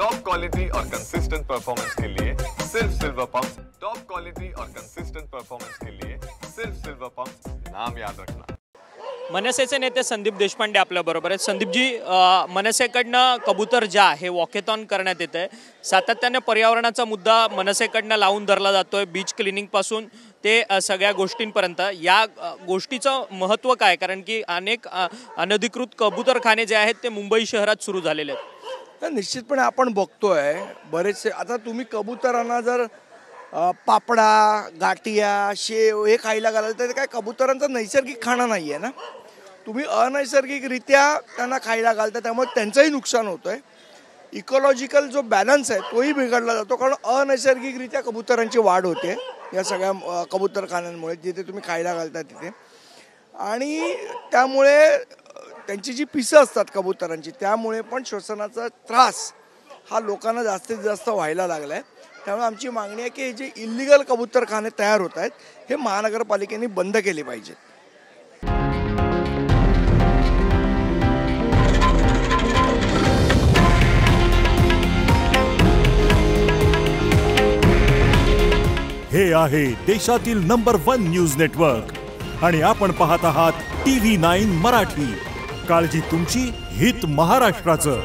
Top quality और consistent performance के लिए सिर्फ सिल्वर पंप्स। टॉप क्वालिटी और कंसिस्टेंट परफॉर्मेंस के लिए सिर्फ सिल्वर पंप्स, नाम याद रखना। मनसेचे नेते संदीप देशपांडे आपल्या बरोबर आहेत। संदीपजी, मनसेकडनं कबूतर जा हे वॉकेथॉन करण्यात येत आहे। सातत्याने पर्यावरणाचा मुद्दा मनसेकडनं लावून धरला जातोय, बीच क्लिनिंग पासून ते सगळ्या गोष्टींपर्यंत। या गोष्टीचं महत्त्व काय? कारण की अनेक अनधिकृत कबूतरखाने जे आहेत ते मुंबई शहरात सुरू झालेले आहेत। निश्चितपणे आपण बघतोय बरेचसे। आता तुम्ही कबुतरांना जर पापडा, गाठिया, शेव हे खायला घालाल तर काय कबुतरांचं नैसर्गिक खाणं नाही आहे ना। तुम्ही अनैसर्गिकरित्या त्यांना खायला घालता, त्यामुळे त्यांचंही नुकसान होतंय। इकॉलॉजिकल जो बॅलन्स आहे तोही बिघडला जातो, कारण अनैसर्गिकरित्या कबुतरांची वाढ होते या सगळ्या कबुतरखान्यांमुळे, जिथे तुम्ही खायला घालता तिथे। आणि त्यामुळे त्यांची जी पिसं असतात कबुतरांची, त्यामुळे पण श्वसनाचा त्रास हा लोकांना जास्तीत जास्त व्हायला लागला आहे। त्यामुळे आमची मागणी आहे की हे जे इल्लीगल कबुतरखाने तयार होत आहेत हे महानगरपालिकेने बंद केले पाहिजेत। हे आहे देशातील नंबर 1 न्यूज नेटवर्क आणि आपण पाहत आहात TV9 मराठी। काळजी तुमची, हित महाराष्ट्राचं।